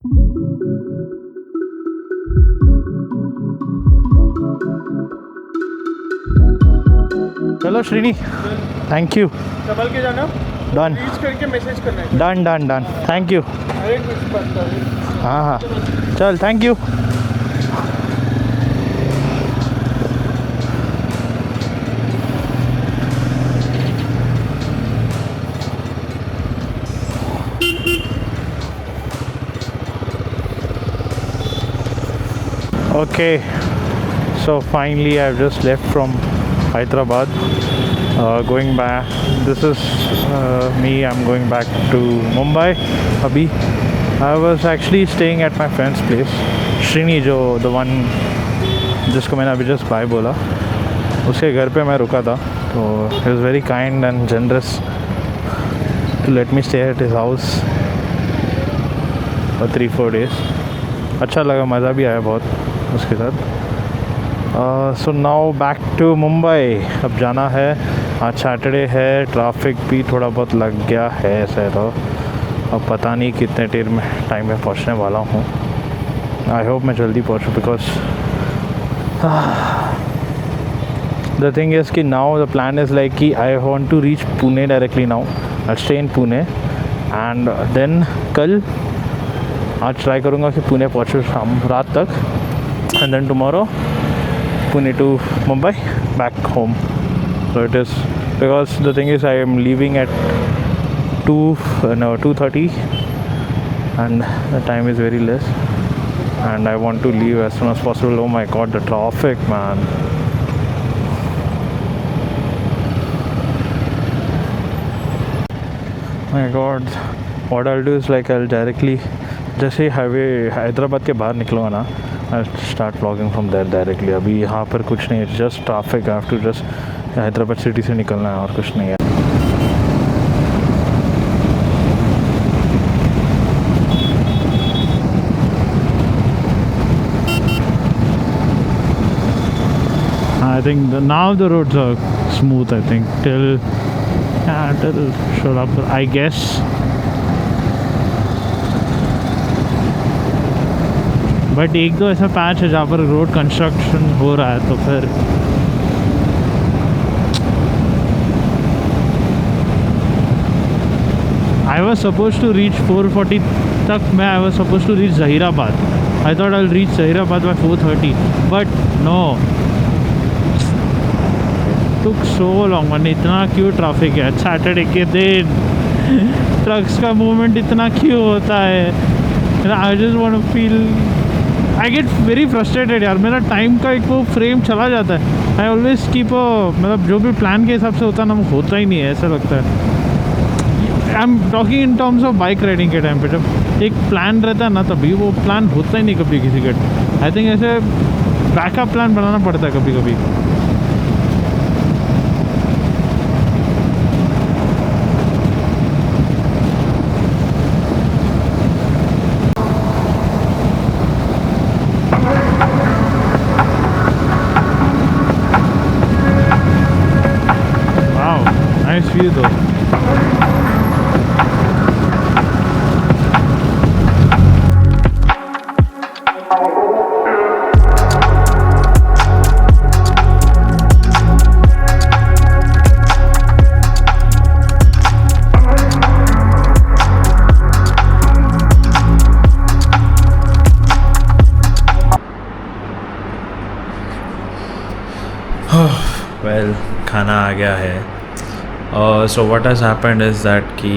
चलो Srini, thank you. संभल के जाना, डन रीच करके मैसेज करना है। Done done done, thank you. अरे कुछ बात कर। हाँ हाँ, चल thank you. Okay, so finally I've just left from Hyderabad, going back. This is me, I'm going back to Mumbai abhi. I was actually staying at my friend's place, Srini, जो the one जिसको मैंने अभी just bye बोला, उसके घर पे मैं रुका था. तो he was very kind and generous to let me stay at his house for 3-4 days. अच्छा लगा, मज़ा भी आया बहुत उसके साथ. So now back to Mumbai. अब जाना है, आज सैटरडे है, ट्रैफिक भी थोड़ा बहुत लग गया है ऐसा तो. अब पता नहीं कितने देर में टाइम में पहुंचने वाला हूँ. आई होप मैं जल्दी पहुँचूँ बिकॉज द थिंग इज़ कि now the plan is like कि I want to reach Pune directly now. I stay in Pune and then कल आज ट्राई करूँगा कि पुणे पहुँचूँ शाम रात तक. And then tomorrow Pune to Mumbai, back home. So it is because the thing is I am leaving at 2:30 and the time is very less and I want to leave as soon as possible. Oh my god, the traffic, man. My god, what I'll do is like I'll directly जैसे highway Hyderabad के बाहर निकलूँगा ना, I start vlogging from there directly. अभी यहाँ पर कुछ नहीं है, just traffic. I have to just Hyderabad city से निकलना है और कुछ नहीं है. I think now the roads are smooth. I think till Sholapur I guess. But एक दो ऐसा पैच है जहाँ पर रोड कंस्ट्रक्शन हो रहा है तो फिर I was suppose to reach 4:40 तक. मैं I was suppose to reach Zahirabad. I thought I will reach Zahirabad by 4:30 but no, took so long. मैंने इतना क्यों ट्रैफिक है सैटरडे के दिन. ट्रक्स का मूवमेंट इतना क्यों होता है. I just want to feel, I get very frustrated यार. मेरा टाइम का एक वो फ्रेम चला जाता है. आई ऑलवेज कीप मतलब जो भी प्लान के हिसाब से होता है ना, वो होता ही नहीं है ऐसा लगता है. I am talking in terms of bike riding के टाइम पे. जब एक प्लान रहता है ना तभी वो प्लान होता ही नहीं कभी किसी का. आई थिंक ऐसे बैकअप प्लान बनाना पड़ता है कभी कभी. Nice view though. Well, खाना आ गया है. So what has happened is that कि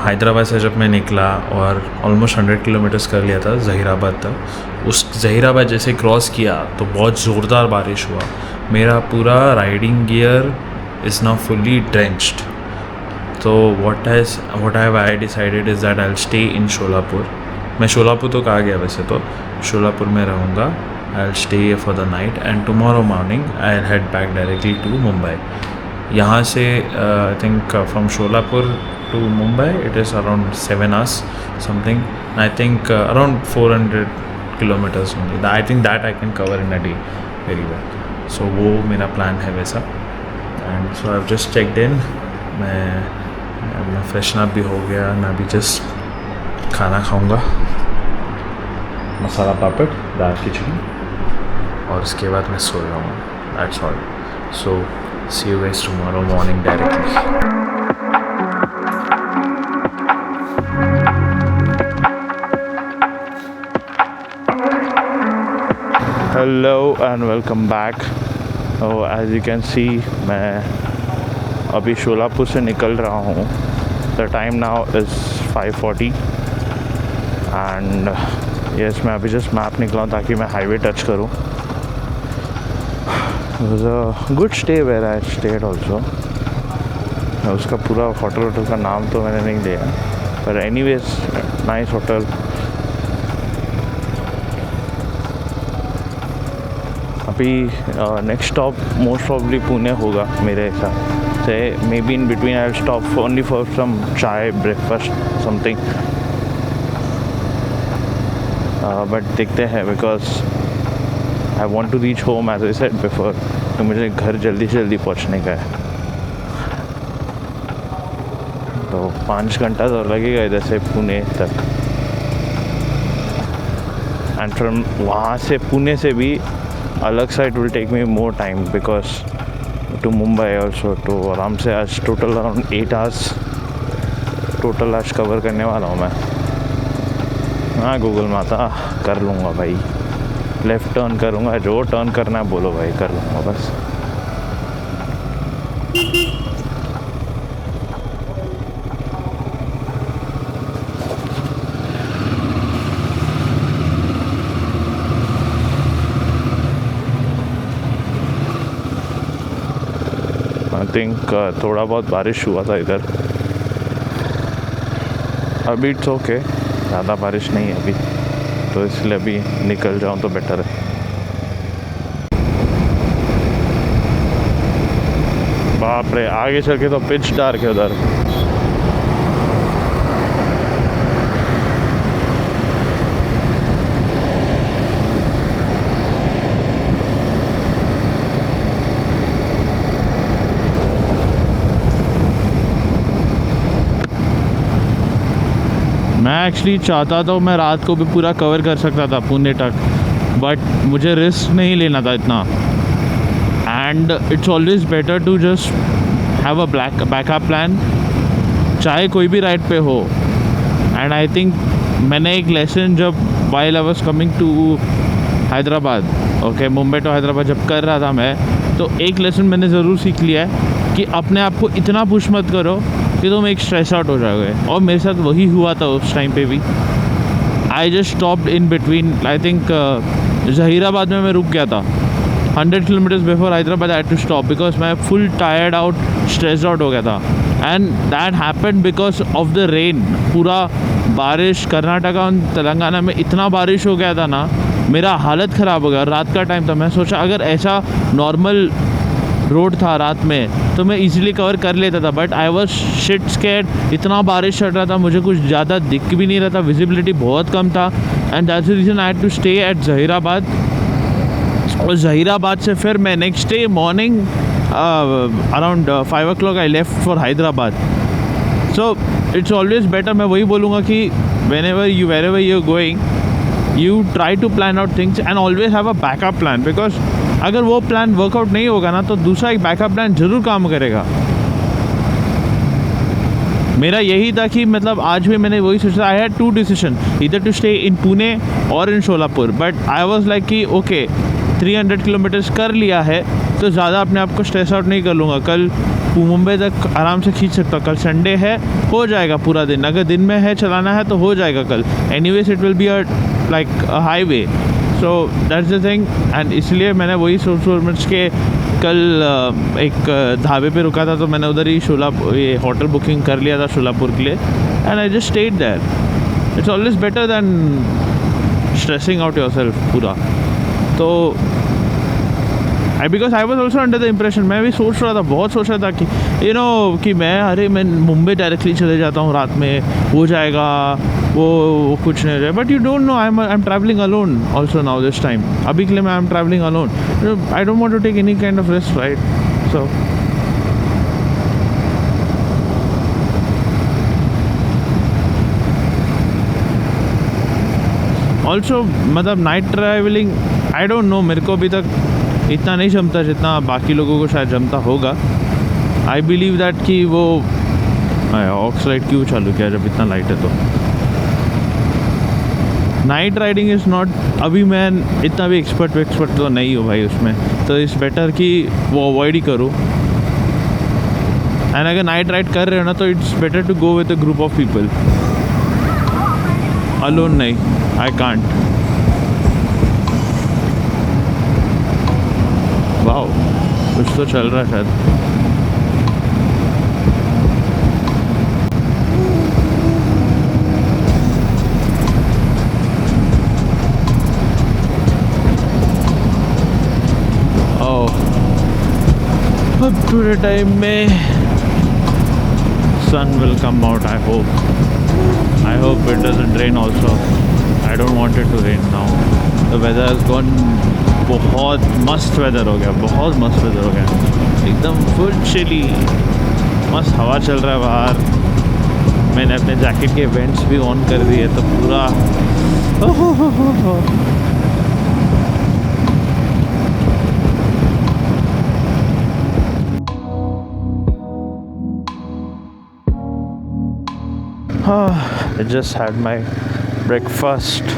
हैदराबाद से जब मैं निकला और ऑलमोस्ट 100 किलोमीटर्स कर लिया था जहीराबाद तक. उस जहीराबाद जैसे क्रॉस किया तो बहुत ज़ोरदार बारिश हुआ. मेरा पूरा riding gear is now fully drenched. तो what I decided is that I will stay in Sholapur. मैं शोलापुर तो आ गया वैसे तो, शोलापुर में रहूँगा. I will stay for the night and tomorrow morning I will head back directly to Mumbai. यहाँ से I think from Sholapur to Mumbai it is around 7 hours something. I think around 400 kilometers only. I think that I can cover in a day very well. So वो मेरा plan है वैसा. And so I've just checked in. मैं freshen up भी हो गया. मैं अभी जस्ट खाना खाऊंगा, मसाला पापड़, दाल खिचड़ी, और उसके बाद मैं सो जाऊँगा. That's all. So see you guys tomorrow morning directly. Hello and welcome back. As you can see मैं अभी शोलापुर से निकल रहा हूँ. The time now is 5:40 and yes, मैं अभी जस्ट मैप निकला हूँ ताकि मैं हाईवे टच करूँ. It was a good stay where I stayed also. उसका पूरा होटल का नाम तो मैंने नहीं लिया, पर एनीवेज नाइस होटल. अभी next stop most probably Pune होगा मेरे हिसाब से. Maybe in between I will stop only for some chai, breakfast, something. But देखते हैं because I want to reach home as I said before. तो मुझे घर जल्दी से जल्दी पहुँचने का है. तो 5 घंटा तो लगेगा इधर से पुणे तक. एंड फ्रॉम वहाँ से पुणे से भी अलग side will take me more time because to Mumbai also. तो आराम से आज टोटल अराउंड 8 आवर्स टोटल आज कवर करने वाला हूँ मैं. हाँ गूगल माता कर लूँगा भाई. लेफ़्ट टर्न करूँगा, जो टर्न करना है बोलो भाई, कर लूँगा बस. आई थिंक थोड़ा बहुत बारिश हुआ था इधर. अभी इट्स ओके, ज़्यादा बारिश नहीं है अभी, तो इसलिए अभी निकल जाऊँ तो बेटर है. बाप रे, आगे चल के तो पिच डार्क है उधर. मैं एक्चुअली चाहता था मैं रात को भी पूरा कवर कर सकता था पुणे तक, बट मुझे रिस्क नहीं लेना था इतना. And it's always better to just have a backup plan, चाहे कोई भी राइड पे हो. एंड आई थिंक मैंने एक लेसन जब while I was coming to Hyderabad, okay, Mumbai to Hyderabad जब कर रहा था मैं, तो एक लेसन मैंने ज़रूर सीख लिया है कि अपने आप को इतना पुश मत करो कि तुम एक स्ट्रेस आउट हो जाओगे. और मेरे साथ वही हुआ था उस टाइम पे भी. I just stopped in between. I think Zaheerabad में मैं रुक गया था 100 kilometres before Hyderabad. I had to stop because मैं full tired out, stressed out हो गया था. And that happened because of the rain. पूरा बारिश कर्नाटका और तेलंगाना में इतना बारिश हो गया था ना, मेरा हालत ख़राब हो गया. रात का टाइम था, मैं सोचा अगर ऐसा नॉर्मल रोड था रात में तो मैं इजीली कवर कर लेता था. But I was shit scared. इतना बारिश चल रहा था, मुझे कुछ ज़्यादा दिख भी नहीं रहा था, विजिबिलिटी बहुत कम था. And that's the reason I had to stay at Zahirabad. और जहीराबाद से फिर मैं next day morning around 5 o'clock I left for Hyderabad. So it's always better, मैं वही बोलूँगा कि wherever you going, you try to plan out things and always have a backup plan. Because अगर वो प्लान वर्कआउट नहीं होगा ना, तो दूसरा एक बैकअप प्लान ज़रूर काम करेगा. मेरा यही था कि मतलब आज भी मैंने वही सोचा. आई हैड 2 डिसीजन, इधर टू स्टे इन पुणे और in Sholapur. But I was like कि ओके 300 किलोमीटर्स कर लिया है तो ज़्यादा अपने आप को स्ट्रेस आउट नहीं कर लूँगा. कल मुंबई तक आराम से खींच सकता. कल संडे है, हो जाएगा पूरा दिन. अगर दिन में है चलाना है तो हो जाएगा कल. Anyways it will be a like a highway. So that's the thing. And इसलिए मैंने वही सोच के कल एक ढाबे पे रुका था, तो मैंने उधर ही ये होटल बुकिंग कर लिया था शोलापुर के लिए. And I just stayed there. It's always better than stressing out yourself पूरा. तो because I was also under the impression, मैं भी सोच रहा था, बहुत सोच रहा था कि कि मैं मुंबई डायरेक्टली चले जाता हूँ रात में, हो जाएगा वो कुछ नहीं रहे. But you don't know, I am travelling alone also now this time. अभी के लिए मैं I am travelling alone. I don't want to take any kind of risk, right? So also मतलब night travelling I don't know, मेरे को अभी तक इतना नहीं जमता जितना बाकी लोगों को शायद जमता होगा। आई बिलीव दैट कि वो ऑक्स लाइट क्यों चालू किया जब इतना लाइट है तो। नाइट राइडिंग इज़ नॉट, अभी मैं इतना भी एक्सपर्ट तो नहीं हूँ भाई उसमें, तो इट्स बेटर कि वो अवॉइड ही करूँ। एंड अगर नाइट राइड कर रहे हो ना तो it's better to go with a group of people, alone नहीं, आई कांट। वाओ, कुछ तो चल रहा है शायद। अब थोड़े टाइम में sun will come out. I hope it doesn't rain also. I don't want it to rain now. The weather has gone, बहुत मस्त वेदर हो गया, बहुत मस्त वेदर हो गया, एकदम फुल चिली, मस्त हवा चल रहा है बाहर। मैंने अपने जैकेट के वेंट्स भी ऑन कर दिए तो पूरा I just had my breakfast.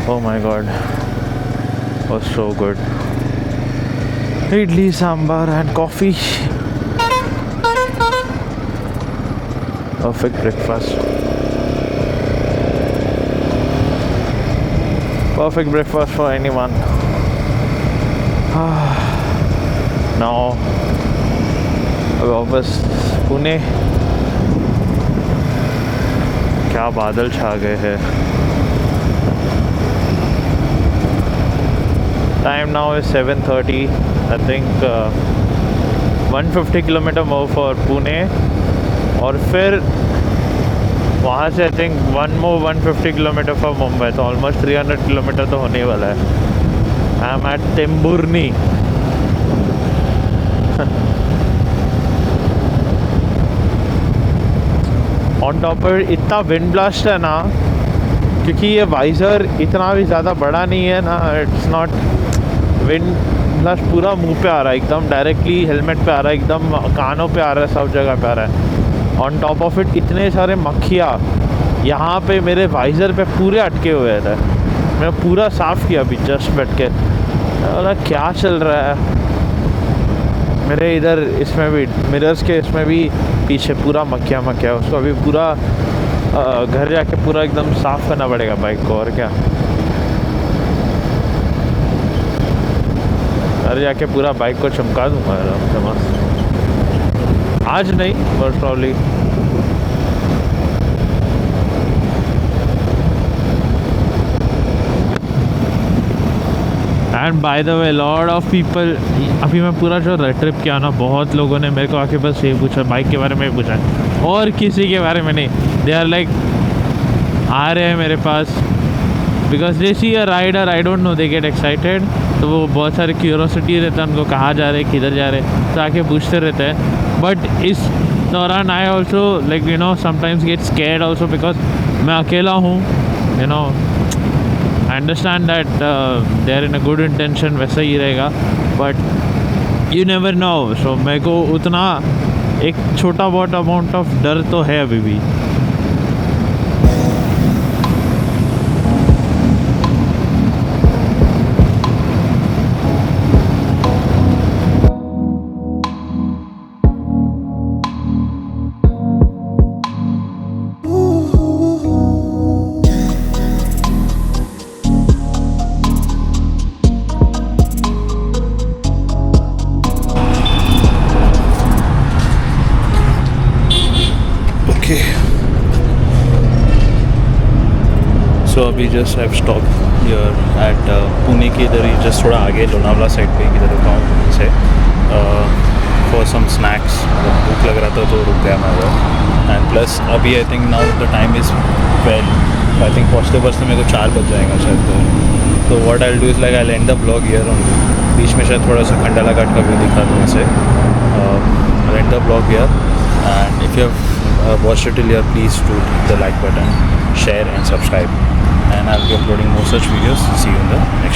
Oh my god, it was so good. Idli, sambar and coffee. Perfect breakfast. Perfect breakfast for anyone. Now वापस पुणे। क्या बादल छा गए हैं। Time now is 7:30. I think 150 kilometre more for Pune, और फिर वहाँ से I think 150 kilometre for Mumbai, तो ऑलमोस्ट 300 किलोमीटर तो होने वाला है। I am at Tembhurni. On top पर इतना विंड ब्लास्ट है ना, क्योंकि ये वाइज़र इतना भी ज़्यादा बड़ा नहीं है ना, इट्स नॉट, विंड ब्लास्ट पूरा मुंह पे आ रहा है, एकदम डायरेक्टली हेलमेट पे आ रहा है, एकदम कानों पे आ रहा है, सब जगह पे आ रहा है। ऑन टॉप ऑफ इट इतने सारे मक्खियाँ यहाँ पे मेरे वाइज़र पे पूरे अटके हुए थे। मैं पूरा साफ़ किया अभी जस्ट बैठ के, बोला क्या चल रहा है। मेरे इधर इसमें भी मिरर्स के इसमें भी पीछे पूरा मक्खियाँ उसको अभी पूरा घर जाके पूरा एकदम साफ़ करना पड़ेगा बाइक को, और क्या, घर जाके पूरा बाइक को चमका दूँगा आराम से मस्त। आज नहीं but probably and by the way lot of people, अभी मैं पूरा जो ट्रिप किया ना, बहुत लोगों ने मेरे को आके बस ये पूछा, बाइक के बारे में पूछा, और किसी के बारे में नहीं। दे आर लाइक आ रहे हैं मेरे पास because they see a rider, I don't know, they get excited, तो वो बहुत सारे क्यूरोसिटी रहता है उनको, कहाँ जा रहे, किधर जा रहे, तो आके पूछते रहते हैं। बट इस दौरान I also like you know sometimes get scared also because मैं अकेला हूँ, you know. I understand that they're in a good intention, वैसा ही रहेगा, but you never know. So मेरे को उतना एक छोटा बहुत अमाउंट ऑफ डर तो है अभी भी। सो अभी just have stop here eight Pune के इधर ही, जस्ट थोड़ा आगे लोनावला साइड पे इधर रुका हूँ से फॉर सम स्नैक्स। भूख लग रहा था तो रुक गया मैं उधर। एंड प्लस अभी I think now the time is 12, I think पहुँचते मेरे को 4 बज जाएगा शायद। तो what I will do is like I will end the blog here on. बीच में शायद थोड़ा सा खंडाला घाट का व्यू दिखा दूँ इसे। I end the blog here, and if you have watched it till here, please do the like button, share and subscribe, and and I'll be uploading more such videos. See you in the next